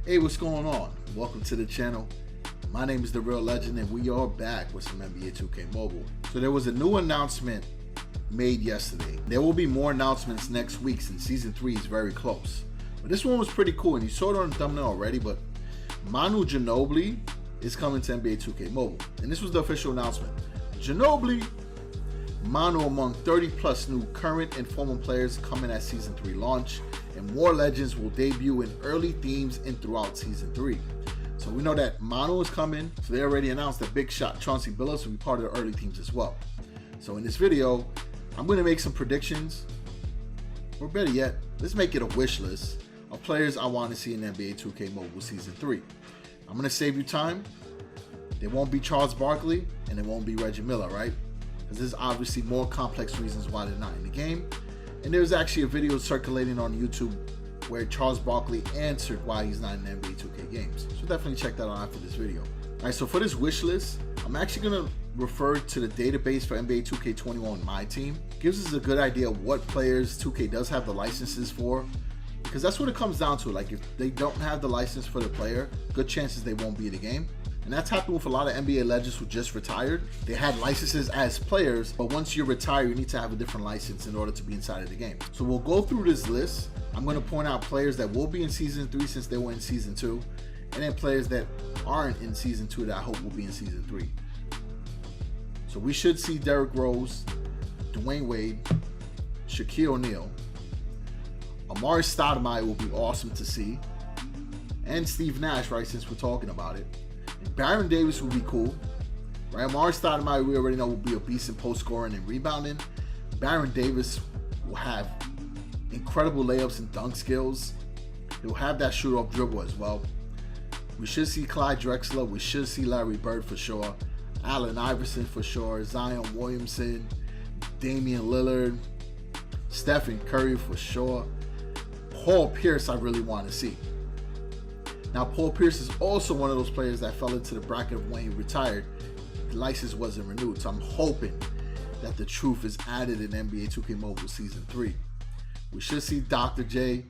Hey, what's going on? Welcome to the channel. My name is DaRealLegend and we are back with some NBA 2K Mobile. So there was a new announcement made yesterday. There will be more announcements next week since Season 3 is very close. But this one was pretty cool and you saw it on the thumbnail already, but Manu Ginobili is coming to NBA 2K Mobile. And this was the official announcement. Ginobili, Manu among 30 plus new current and former players coming at Season 3 launch, and more legends will debut in early themes and throughout Season 3. So we know that Manu is coming, so they already announced that big shot Chauncey Billups will be part of the early teams as well. So in this video, I'm going to make some predictions, or better yet, let's make it a wish list of players I want to see in NBA 2K Mobile Season 3. I'm going to save you time. There won't be Charles Barkley, and there won't be Reggie Miller, right? Because there's obviously more complex reasons why they're not in the game. And there's actually a video circulating on YouTube where Charles Barkley answered why he's not in NBA 2K games. So definitely check that out after this video. Alright, so for this wish list, I'm actually going to refer to the database for NBA 2K21 My Team. It gives us a good idea of what players 2K does have the licenses for, because that's what it comes down to. Like, if they don't have the license for the player, good chances they won't be in the game. And that's happened with a lot of NBA legends who just retired. They had licenses as players, but once you retire, you need to have a different license in order to be inside of the game. So we'll go through this list. I'm going to point out players that will be in Season 3 since they were in Season 2, and then players that aren't in Season 2 that I hope will be in Season 3. So we should see Derrick Rose, Dwayne Wade, Shaquille O'Neal. Amari Stoudemire will be awesome to see. And Steve Nash, right, since we're talking about it. Baron Davis would be cool, right? Amari Stoudemire, we already know, will be a beast in post scoring and rebounding. Baron Davis will have incredible layups and dunk skills. He'll have that shoot off dribble as well. We should see Clyde Drexler. We should see Larry Bird for sure. Allen Iverson for sure. Zion Williamson, Damian Lillard, Stephen Curry for sure. Paul Pierce, I really want to see. Now, Paul Pierce is also one of those players that fell into the bracket of when he retired. The license wasn't renewed, so I'm hoping that the truth is added in NBA 2K Mobile Season 3. We should see Dr. J,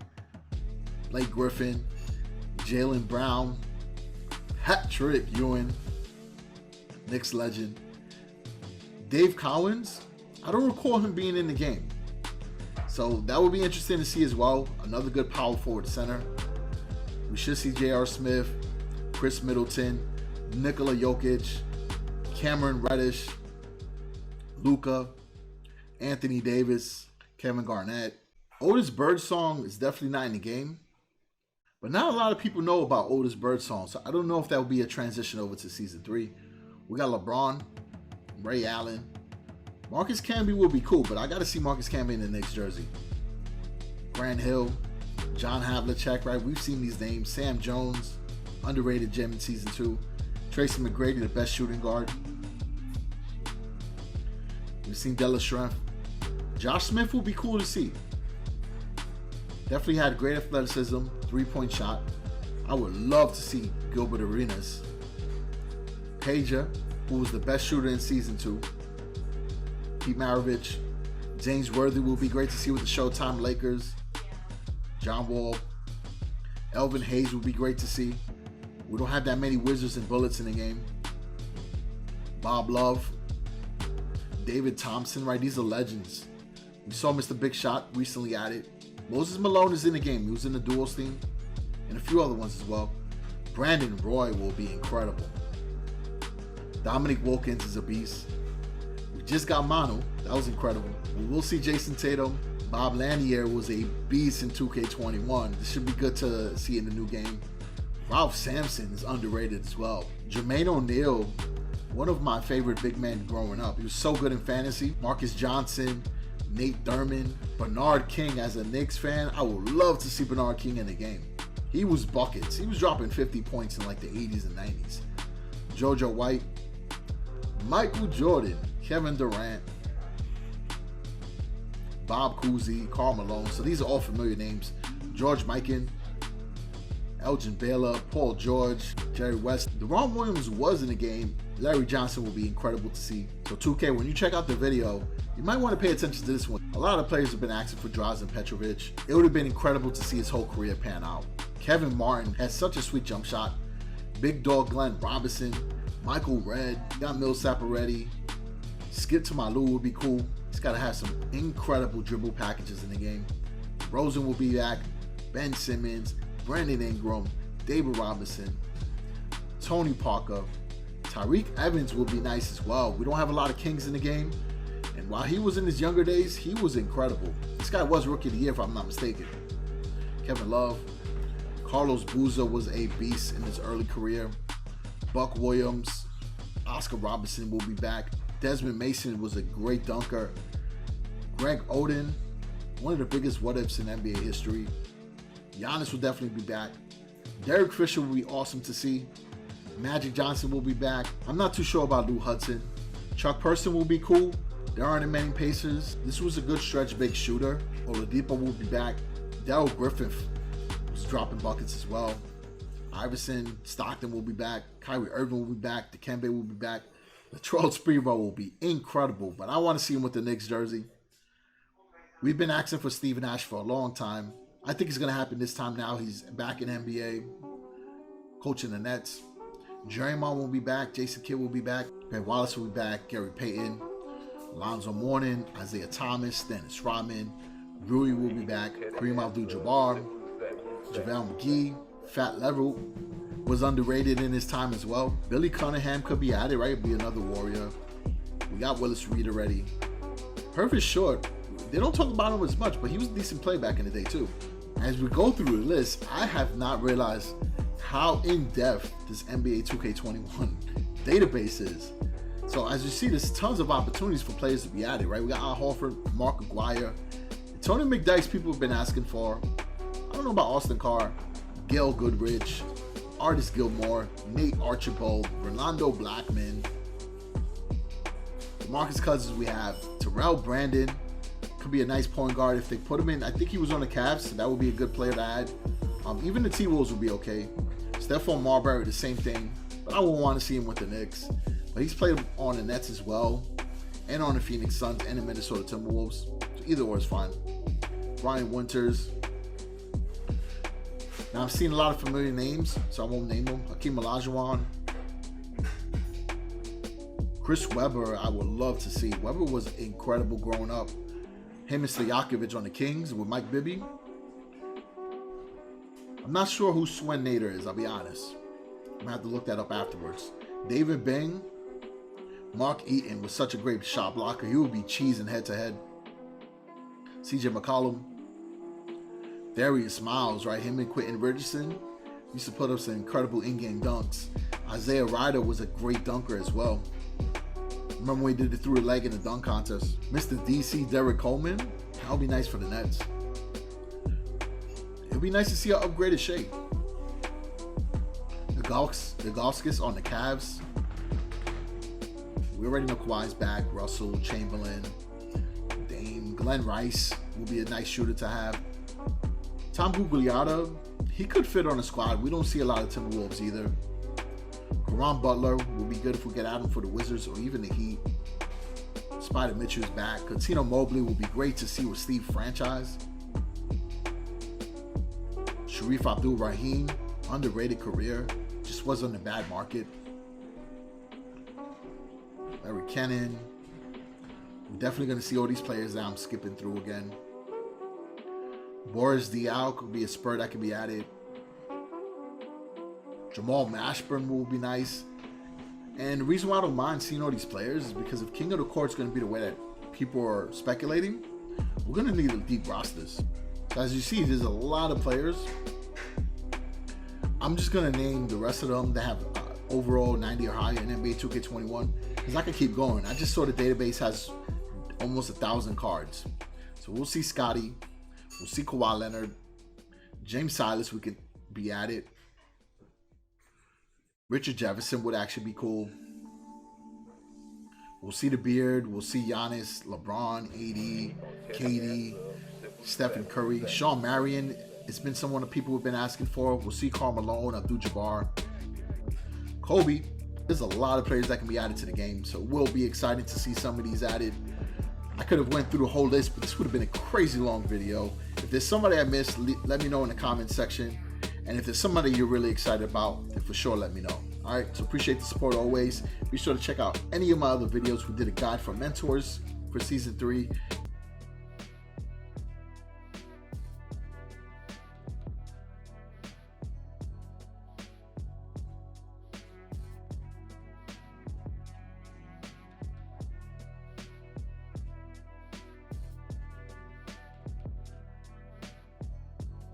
Blake Griffin, Jaylen Brown, Patrick Ewing, Knicks legend. Dave Cowens, I don't recall him being in the game. So that would be interesting to see as well. Another good power forward center. We should see J.R. Smith, Chris Middleton, Nikola Jokic, Cameron Reddish, Luka, Anthony Davis, Kevin Garnett. Otis Birdsong is definitely not in the game, but not a lot of people know about Otis Birdsong, so I don't know if that will be a transition over to Season 3. We got LeBron, Ray Allen. Marcus Camby will be cool, but I got to see Marcus Camby in the Knicks jersey. Grant Hill, John Havlicek, right? We've seen these names. Sam Jones, underrated gem in Season 2. Tracy McGrady, the best shooting guard. We've seen Della Shrimp. Josh Smith will be cool to see. Definitely had great athleticism, three-point shot. I would love to see Gilbert Arenas. Pager, who was the best shooter in Season 2. Pete Maravich. James Worthy will be great to see with the Showtime Lakers. John Wall, Elvin Hayes would be great to see. We don't have that many Wizards and Bullets in the game. Bob Love, David Thompson, right? These are legends. We saw Mr. Big Shot recently added. Moses Malone is in the game. He was in the Duels team and a few other ones as well. Brandon Roy will be incredible. Dominique Wilkins is a beast. We just got Manu. That was incredible. We will see Jason Tatum. Bob Lanier was a beast in 2K21. This should be good to see in the new game. Ralph Sampson is underrated as well. Jermaine O'Neal, one of my favorite big men growing up. He was so good in fantasy. Marcus Johnson, Nate Thurman, Bernard King. As a Knicks fan, I would love to see Bernard King in the game. He was buckets. He was dropping 50 points in like the 80s and 90s. JoJo White, Michael Jordan, Kevin Durant, Bob Cousy, Karl Malone. So these are all familiar names. George Mikan, Elgin Baylor, Paul George, Jerry West. Deron Williams was in the game. Larry Johnson will be incredible to see. So 2K, when you check out the video, you might want to pay attention to this one. A lot of players have been asking for Drazen Petrovic. It would have been incredible to see his whole career pan out. Kevin Martin has such a sweet jump shot. Big dog Glenn Robinson, Michael Redd, got Millsap already. Skip to Malu would be cool. He's got to have some incredible dribble packages in the game. Rosen will be back. Ben Simmons, Brandon Ingram, David Robinson, Tony Parker. Tyreke Evans will be nice as well. We don't have a lot of Kings in the game. And while he was in his younger days, he was incredible. This guy was Rookie of the Year, if I'm not mistaken. Kevin Love. Carlos Boozer was a beast in his early career. Buck Williams. Oscar Robertson will be back. Desmond Mason was a great dunker. Greg Oden, one of the biggest what-ifs in NBA history. Giannis will definitely be back. Derek Fisher will be awesome to see. Magic Johnson will be back. I'm not too sure about Lou Hudson. Chuck Person will be cool. There aren't many Pacers. This was a good stretch big shooter. Oladipo will be back. Daryl Griffin was dropping buckets as well. Iverson, Stockton will be back. Kyrie Irving will be back. Dikembe will be back. Latrell Sprewell will be incredible, but I want to see him with the Knicks jersey. We've been asking for Steve Nash for a long time. I think it's going to happen this time now. He's back in NBA, coaching the Nets. Draymond will be back. Jason Kidd will be back. Ben Wallace will be back. Gary Payton. Alonzo Mourning. Isaiah Thomas. Dennis Rodman. Rui will be back. Kareem Abdul-Jabbar. JaVale McGee. Fat Level was underrated in his time as well. Billy Cunningham could be added, right? Be another Warrior. We got Willis Reed already. Purvis Short. They don't talk about him as much, but he was a decent play back in the day too. As we go through the list, I have not realized how in-depth this NBA 2K21 database is. So as you see, there's tons of opportunities for players to be added, right? We got Al Horford, Mark Aguirre, Tony McDyess, people have been asking for. I don't know about Austin Carr, Gail Goodrich, Artis Gilmore, Nate Archibald, Rolando Blackman, DeMarcus Cousins we have, Terrell Brandon, could be a nice point guard if they put him in. I think he was on the Cavs, so that would be a good player to add. Even the T-Wolves would be okay. Stephon Marbury, the same thing, but I wouldn't want to see him with the Knicks. But he's played on the Nets as well, and on the Phoenix Suns and the Minnesota Timberwolves. So either or is fine. Brian Winters. Now I've seen a lot of familiar names, so I won't name them. Hakeem Olajuwon. Chris Webber, I would love to see. Webber was incredible growing up. Him and Stojakovic on the Kings with Mike Bibby. I'm not sure who Swen Nader is, I'll be honest. I'm gonna have to look that up afterwards. David Bing. Mark Eaton was such a great shot blocker. He would be cheesing head to head. CJ McCollum. Darius Miles, right? Him and Quentin Richardson used to put up some incredible in-game dunks. Isaiah Ryder was a great dunker as well. Remember when he did it through a leg in the dunk contest? Mr. DC Derek Coleman. That would be nice for the Nets. It would be nice to see an upgraded shape. The Gauskas on the Cavs. We already know Kawhi's back. Russell, Chamberlain, Dame, Glenn Rice will be a nice shooter to have. Tom Gugliotta, he could fit on a squad. We don't see a lot of Timberwolves either. Caron Butler will be good if we get at him for the Wizards or even the Heat. Spider Mitchell's back. Cuttino Mobley will be great to see with Steve franchise. Sharif Abdul-Rahim, underrated career. Just wasn't a bad market. Larry Kennan. We're definitely going to see all these players that I'm skipping through again. Boris Diaw could be a spur that could be added. Jamal Mashburn will be nice. And the reason why I don't mind seeing all these players is because if King of the Court is going to be the way that people are speculating, we're going to need a deep rosters. So as you see, there's a lot of players. I'm just going to name the rest of them that have overall 90 or higher in NBA 2K21 because I can keep going. I just saw the database has almost 1,000 cards. So we'll see Scotty. We'll see Kawhi Leonard. James Silas, we could be added. Richard Jefferson would actually be cool. We'll see the Beard. We'll see Giannis, LeBron, AD, KD, Stephen Curry. Sean Marion, it's been someone that people have been asking for. We'll see Karl Malone, Abdul-Jabbar. Kobe. There's a lot of players that can be added to the game, so it will be exciting to see some of these added. I could have went through the whole list, but this would have been a crazy long video. If there's somebody I missed, let me know in the comments section. And if there's somebody you're really excited about, then for sure let me know. All right, so appreciate the support always. Be sure to check out any of my other videos. We did a guide for mentors for season 3,